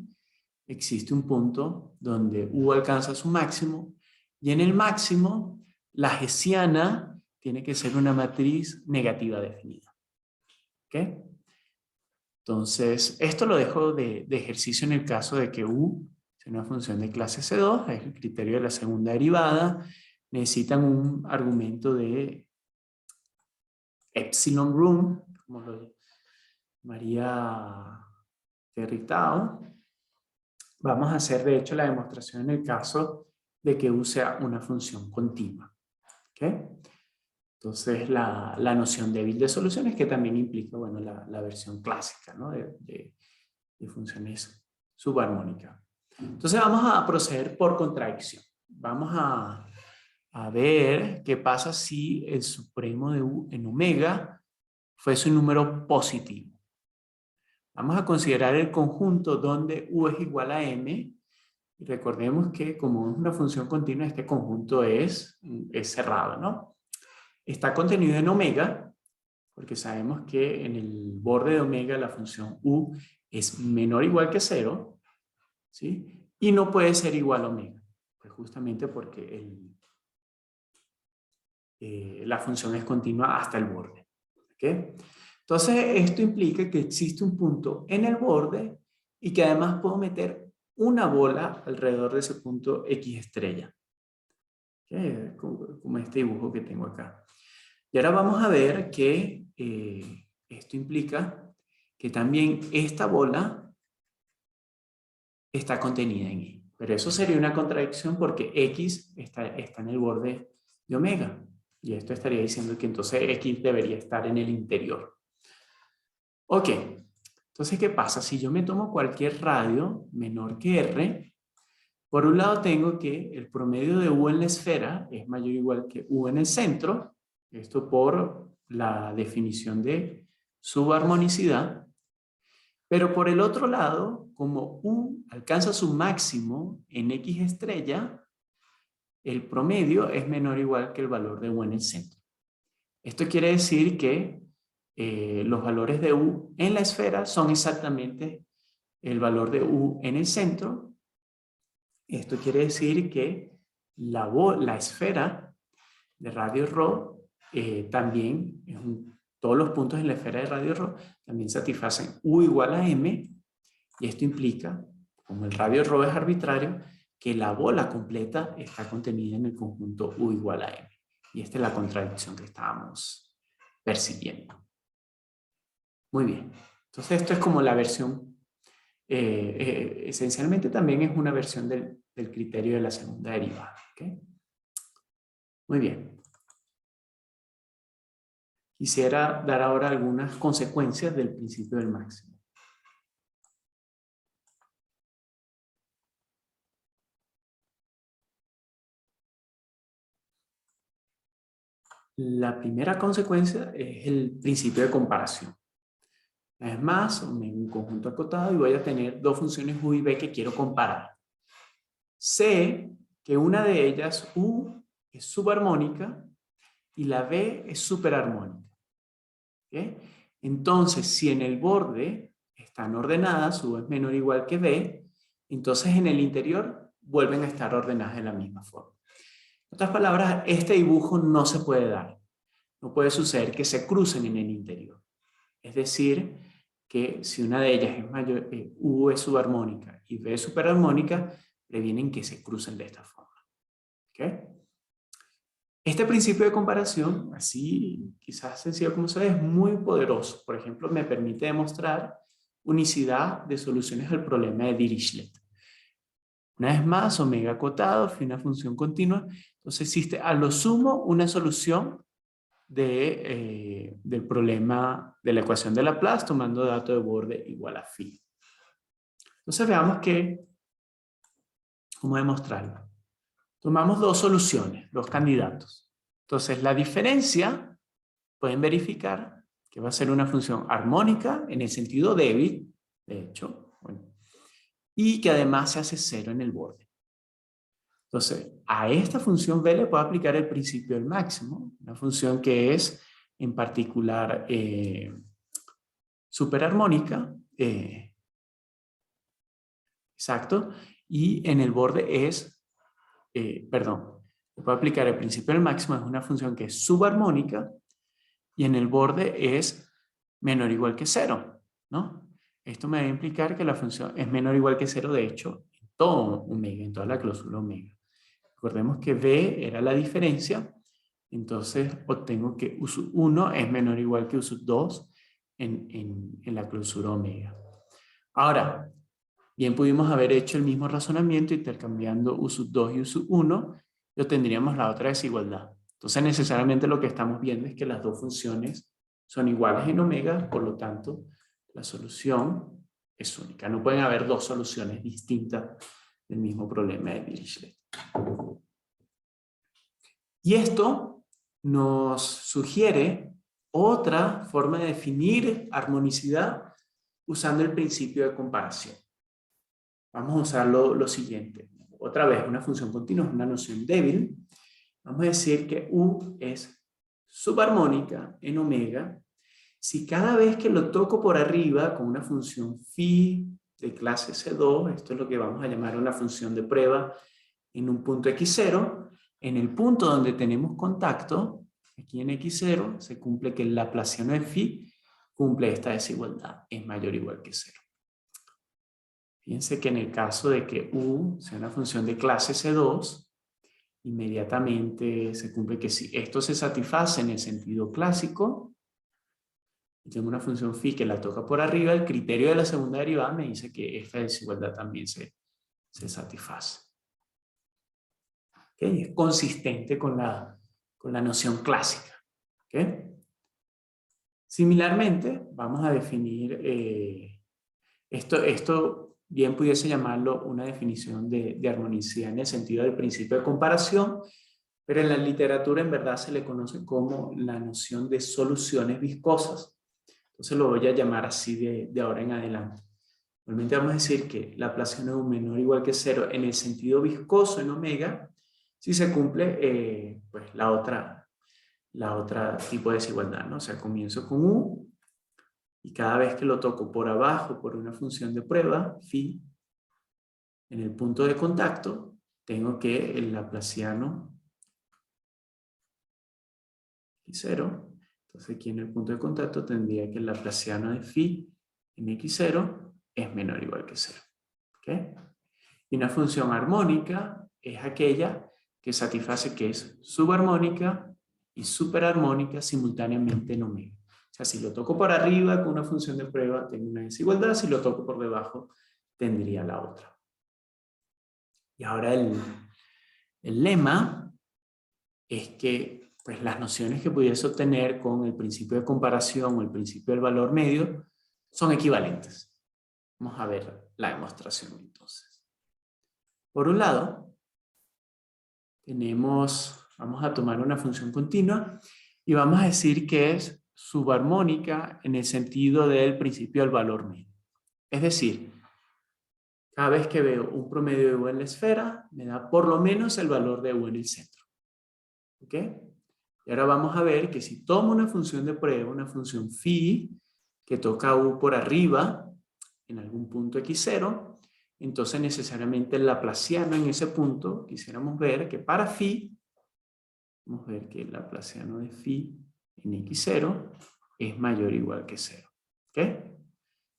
existe un punto donde u alcanza su máximo y en el máximo la hessiana tiene que ser una matriz negativa definida. ¿Ok? Entonces, esto lo dejo de ejercicio en el caso de que u sea una función de clase C2, es el criterio de la segunda derivada. Necesitan un argumento de epsilon room, como lo llamaría Territao. Vamos a hacer, de hecho, la demostración en el caso de que u sea una función continua. ¿Okay? Entonces, la noción débil de soluciones que también implica, bueno, la versión clásica, ¿no? de funciones subarmónicas. Entonces, vamos a proceder por contradicción. Vamos a ver qué pasa si el supremo de u en omega fuese un número positivo. Vamos a considerar el conjunto donde u es igual a m. Y recordemos que como es una función continua, este conjunto es cerrado, ¿no? Está contenido en omega, porque sabemos que en el borde de omega la función u es menor o igual que 0, ¿sí? Y no puede ser igual a omega, pues justamente porque la función es continua hasta el borde. ¿Okay? Entonces, esto implica que existe un punto en el borde y que además puedo meter una bola alrededor de ese punto X estrella. ¿Okay? Como este dibujo que tengo acá. Y ahora vamos a ver que esto implica que también esta bola está contenida en Y. Pero eso sería una contradicción porque X está en el borde de omega. Y esto estaría diciendo que entonces X debería estar en el interior. Ok, entonces ¿qué pasa? Si yo me tomo cualquier radio menor que R, por un lado tengo que el promedio de U en la esfera es mayor o igual que U en el centro, esto por la definición de subarmonicidad, pero por el otro lado, como U alcanza su máximo en X estrella, el promedio es menor o igual que el valor de U en el centro. Esto quiere decir que los valores de U en la esfera son exactamente el valor de U en el centro. Esto quiere decir que la esfera de radio ρ también, todos los puntos en la esfera de radio ρ también satisfacen U igual a M, y esto implica, como el radio ρ es arbitrario, que la bola completa está contenida en el conjunto U igual a M. Y esta es la contradicción que estábamos persiguiendo. Muy bien. Entonces esto es como la versión, esencialmente también es una versión del criterio de la segunda derivada. ¿Okay? Muy bien. Quisiera dar ahora algunas consecuencias del principio del máximo. La primera consecuencia es el principio de comparación. Es más, en un conjunto acotado y voy a tener dos funciones U y B que quiero comparar. Sé que una de ellas, U, es subarmónica y la B es superarmónica. ¿Okay? Entonces, si en el borde están ordenadas, U es menor o igual que B, entonces en el interior vuelven a estar ordenadas de la misma forma. En otras palabras, este dibujo no se puede dar. No puede suceder que se crucen en el interior. Es decir, que si una de ellas es mayor, U es subarmónica y B es superarmónica, previenen que se crucen de esta forma. ¿Okay? Este principio de comparación, así quizás sencillo como se ve, es muy poderoso. Por ejemplo, me permite demostrar unicidad de soluciones al problema de Dirichlet. Una vez más, omega acotado, fin una función continua. Entonces existe a lo sumo una solución del problema de la ecuación de Laplace tomando dato de borde igual a phi. Entonces veamos cómo demostrarlo. Tomamos dos soluciones, dos candidatos. Entonces la diferencia, pueden verificar que va a ser una función armónica en el sentido débil, de hecho, bueno, y que además se hace cero en el borde. Entonces, a esta función B le puedo aplicar el principio del máximo, una función que es en particular superarmónica, exacto, y en el borde es, perdón, le puedo aplicar el principio del máximo, es una función que es subarmónica, y en el borde es menor o igual que cero, ¿no? Esto me va a implicar que la función es menor o igual que cero, de hecho, en todo omega, en toda la cláusula omega. Recordemos que B era la diferencia, entonces obtengo que U sub 1 es menor o igual que U sub 2 en la clausura omega. Ahora, bien pudimos haber hecho el mismo razonamiento intercambiando U sub 2 y U sub 1 y obtendríamos la otra desigualdad. Entonces necesariamente lo que estamos viendo es que las dos funciones son iguales en omega, por lo tanto la solución es única. No pueden haber dos soluciones distintas del mismo problema de Dirichlet. Y esto nos sugiere otra forma de definir armonicidad usando el principio de comparación. Vamos a usar lo siguiente. Otra vez, una función continua es una noción débil. Vamos a decir que U es subarmónica en omega si cada vez que lo toco por arriba con una función phi de clase C2, esto es lo que vamos a llamar una función de prueba en un punto x0, en el punto donde tenemos contacto, aquí en x0, se cumple que el laplaciano de phi cumple esta desigualdad, es mayor o igual que 0. Fíjense que en el caso de que U sea una función de clase C2, inmediatamente se cumple que si esto se satisface en el sentido clásico, y tengo una función phi que la toca por arriba, el criterio de la segunda derivada me dice que esta desigualdad también se satisface. ¿Okay? Es consistente con la noción clásica. ¿Okay? Similarmente, vamos a definir, esto bien pudiese llamarlo una definición de armonicidad en el sentido del principio de comparación, pero en la literatura en verdad se le conoce como la noción de soluciones viscosas. Entonces lo voy a llamar así de ahora en adelante. Normalmente vamos a decir que Laplaciano de U menor o igual que 0 en el sentido viscoso en omega, si se cumple pues la otra tipo de desigualdad, ¿no? O sea, comienzo con U y cada vez que lo toco por abajo por una función de prueba, phi, en el punto de contacto, tengo que el Laplaciano x0, entonces aquí en el punto de contacto tendría que el Laplaciano de phi en x0 es menor o igual que 0. ¿Okay? Y una función armónica es aquella que satisface que es subarmónica y superarmónica simultáneamente en omega. O sea, si lo toco por arriba con una función de prueba, tengo una desigualdad. Si lo toco por debajo, tendría la otra. Y ahora el lema es que pues, las nociones que pudiese obtener con el principio de comparación o el principio del valor medio son equivalentes. Vamos a ver la demostración entonces. Por un lado, vamos a tomar una función continua y vamos a decir que es subarmónica en el sentido del principio del valor medio. Es decir, cada vez que veo un promedio de U en la esfera, me da por lo menos el valor de U en el centro. ¿Ok? Y ahora vamos a ver que si tomo una función de prueba, una función phi, que toca U por arriba, en algún punto x0, entonces necesariamente el laplaciano en ese punto, quisiéramos ver que para phi, vamos a ver que el laplaciano de phi en x0 es mayor o igual que 0. ¿Ok?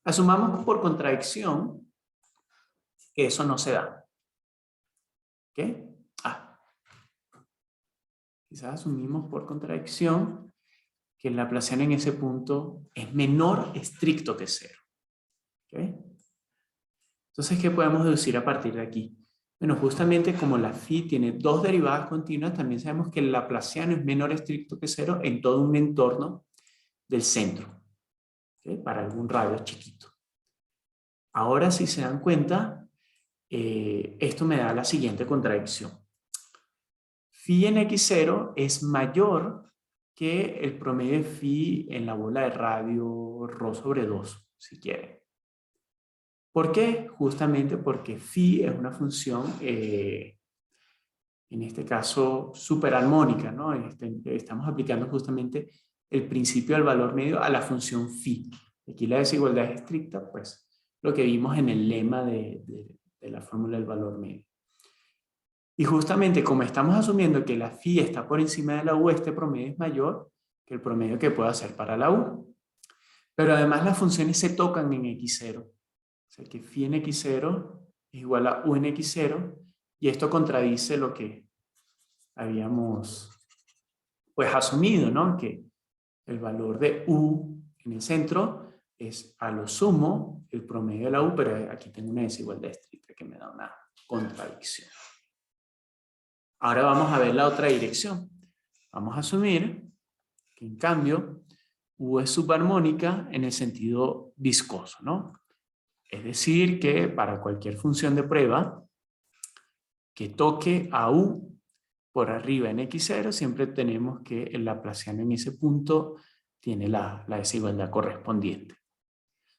Asumamos por contradicción que eso no se da. ¿Ok? Quizás asumimos por contradicción que el laplaciano en ese punto es menor estricto que 0. ¿Ok? Entonces, ¿qué podemos deducir a partir de aquí? Bueno, justamente como la phi tiene dos derivadas continuas, también sabemos que el laplaciano es menor estricto que 0 en todo un entorno del centro, ¿okay? Para algún radio chiquito. Ahora, si se dan cuenta, esto me da la siguiente contradicción. Phi en x0 es mayor que el promedio de phi en la bola de radio ρ sobre 2, si quieren. ¿Por qué? Justamente porque phi es una función, en este caso, superarmónica, ¿no? Estamos aplicando justamente el principio del valor medio a la función phi. Aquí la desigualdad es estricta, pues lo que vimos en el lema de la fórmula del valor medio. Y justamente como estamos asumiendo que la phi está por encima de la u, este promedio es mayor que el promedio que puedo hacer para la u. Pero además las funciones se tocan en x0. O sea que phi en x0 es igual a u en x0, y esto contradice lo que habíamos pues asumido, ¿no? Que el valor de u en el centro es a lo sumo el promedio de la u, pero aquí tengo una desigualdad estricta que me da una contradicción. Ahora vamos a ver la otra dirección. Vamos a asumir que en cambio u es subarmónica en el sentido viscoso, ¿no? Es decir, que para cualquier función de prueba que toque a u por arriba en x0, siempre tenemos que el laplaciano en ese punto tiene la desigualdad correspondiente.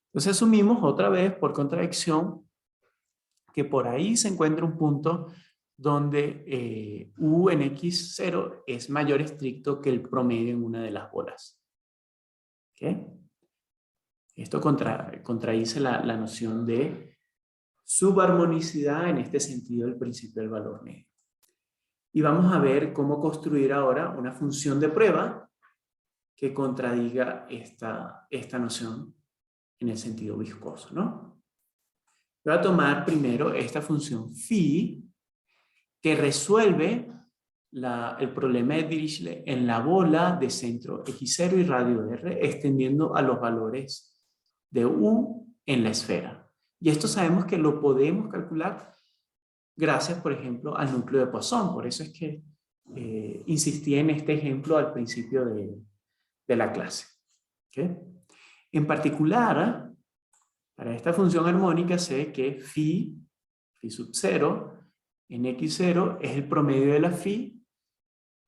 Entonces asumimos otra vez por contradicción que por ahí se encuentra un punto donde u en x0 es mayor estricto que el promedio en una de las bolas. ¿Okay? Esto contradice la noción de subarmonicidad en este sentido del principio del valor medio. Y vamos a ver cómo construir ahora una función de prueba que contradiga esta noción en el sentido viscoso, ¿no? Voy a tomar primero esta función phi que resuelve el problema de Dirichlet en la bola de centro x0 y radio r, extendiendo a los valores de u en la esfera. Y esto sabemos que lo podemos calcular gracias, por ejemplo, al núcleo de Poisson. Por eso es que insistí en este ejemplo al principio de la clase. ¿Okay? En particular, para esta función armónica sé que phi sub 0 en x0 es el promedio de la phi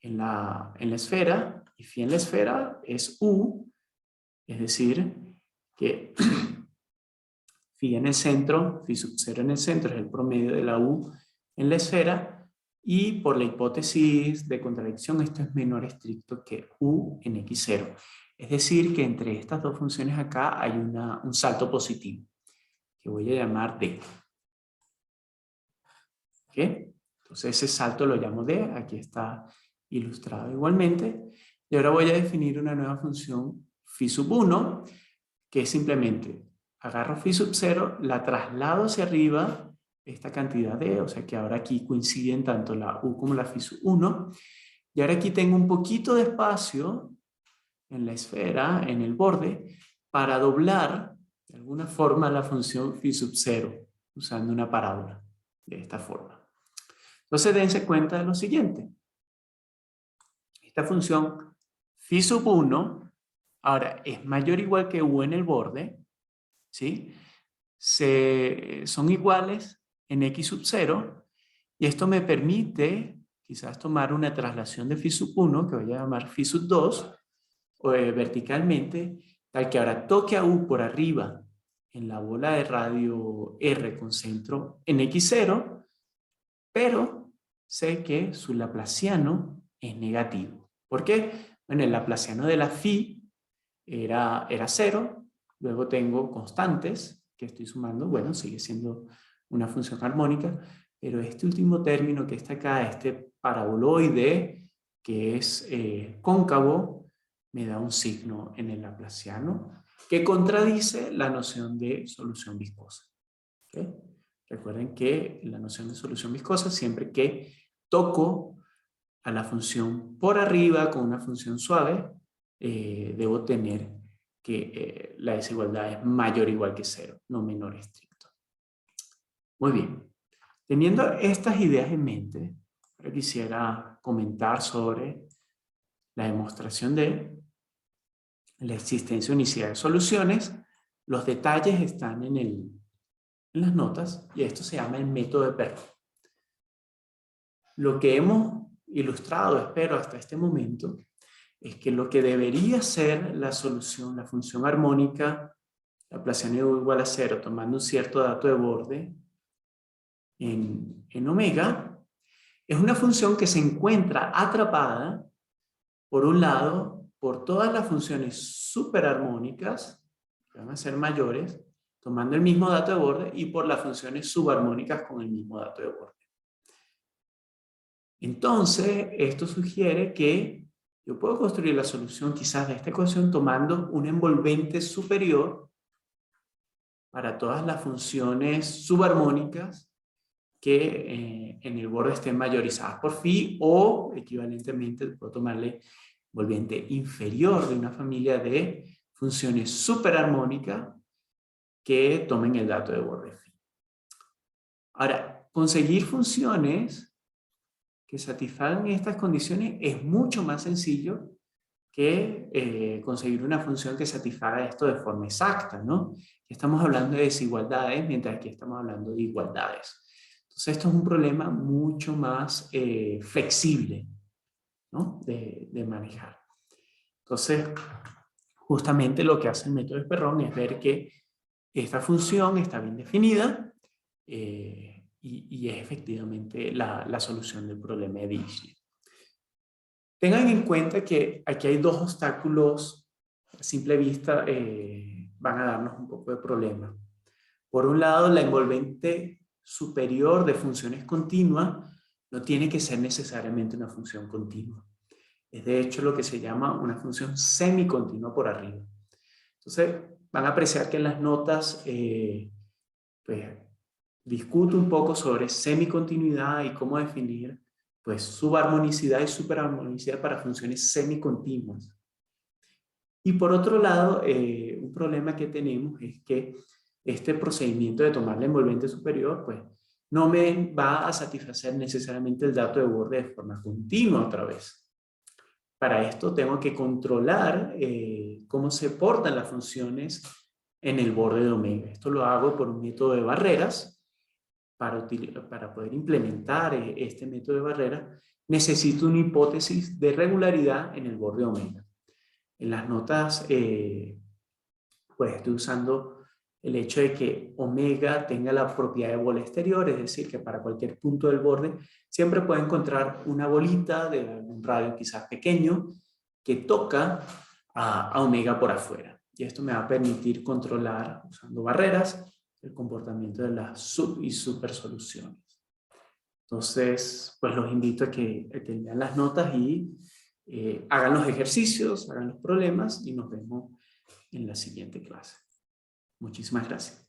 en la esfera, y phi en la esfera es u, es decir, que phi en el centro, phi sub 0 en el centro es el promedio de la u en la esfera, y por la hipótesis de contradicción esto es menor estricto que u en x0. Es decir, que entre estas dos funciones acá hay un salto positivo, que voy a llamar d. ¿Ok? Entonces ese salto lo llamo d, aquí está ilustrado igualmente. Y ahora voy a definir una nueva función phi sub 1, que es simplemente agarro phi sub 0, la traslado hacia arriba, esta cantidad d, o sea que ahora aquí coinciden tanto la u como la phi sub 1, y ahora aquí tengo un poquito de espacio en la esfera, en el borde, para doblar de alguna forma la función phi sub 0, usando una parábola de esta forma. Entonces dense cuenta de lo siguiente. Esta función phi sub 1 ahora es mayor o igual que u en el borde, ¿sí? Son iguales en x sub 0, y esto me permite quizás tomar una traslación de phi sub 1, que voy a llamar phi sub 2, verticalmente, tal que ahora toque a u por arriba en la bola de radio R con centro en x0, pero sé que su laplaciano es negativo. ¿Por qué? Bueno, el laplaciano de la phi era 0, luego tengo constantes que estoy sumando, bueno, sigue siendo una función armónica, pero este último término que está acá, este paraboloide que es cóncavo, me da un signo en el laplaciano que contradice la noción de solución viscosa. ¿Okay? Recuerden que la noción de solución viscosa, siempre que toco a la función por arriba con una función suave, debo tener que la desigualdad es mayor o igual que 0, no menor estricto. Muy bien. Teniendo estas ideas en mente, ahora quisiera comentar sobre la demostración de la existencia unicidad de soluciones. Los detalles están en las notas, y esto se llama el método de Perron. Lo que hemos ilustrado, espero, hasta este momento, es que lo que debería ser la solución, la función armónica, laplaciano igual a 0, tomando un cierto dato de borde en omega, es una función que se encuentra atrapada, por un lado, por todas las funciones superarmónicas, que van a ser mayores, tomando el mismo dato de borde, y por las funciones subarmónicas con el mismo dato de borde. Entonces, esto sugiere que yo puedo construir la solución quizás de esta ecuación tomando un envolvente superior para todas las funciones subarmónicas que en el borde estén mayorizadas por phi, o equivalentemente puedo tomarle envolvente inferior de una familia de funciones superarmónicas que tomen el dato de borde phi. Ahora, conseguir funciones que satisfagan estas condiciones es mucho más sencillo que conseguir una función que satisfaga esto de forma exacta, ¿no? Estamos hablando de desigualdades, mientras que estamos hablando de igualdades. Entonces esto es un problema mucho más flexible, ¿no? de manejar. Entonces, justamente lo que hace el método de Perron es ver que esta función está bien definida y es efectivamente la solución del problema de Dirichlet. Tengan en cuenta que aquí hay dos obstáculos, a simple vista van a darnos un poco de problema. Por un lado, la envolvente superior de funciones continuas no tiene que ser necesariamente una función continua. Es de hecho lo que se llama una función semicontinua por arriba. Entonces, van a apreciar que en las notas pues, discuto un poco sobre semicontinuidad y cómo definir pues, subarmonicidad y superarmonicidad para funciones semicontinuas. Y por otro lado, un problema que tenemos es que este procedimiento de tomar la envolvente superior pues, no me va a satisfacer necesariamente el dato de borde de forma continua otra vez. Para esto tengo que controlar cómo se portan las funciones en el borde de omega. Esto lo hago por un método de barreras. Para poder implementar este método de barrera, necesito una hipótesis de regularidad en el borde omega. En las notas, pues estoy usando el hecho de que omega tenga la propiedad de bola exterior, es decir, que para cualquier punto del borde siempre puedo encontrar una bolita de algún radio quizás pequeño que toca a omega por afuera. Y esto me va a permitir controlar, usando barreras, el comportamiento de las sub y supersoluciones. Entonces, pues los invito a que lean las notas y hagan los ejercicios, hagan los problemas y nos vemos en la siguiente clase. Muchísimas gracias.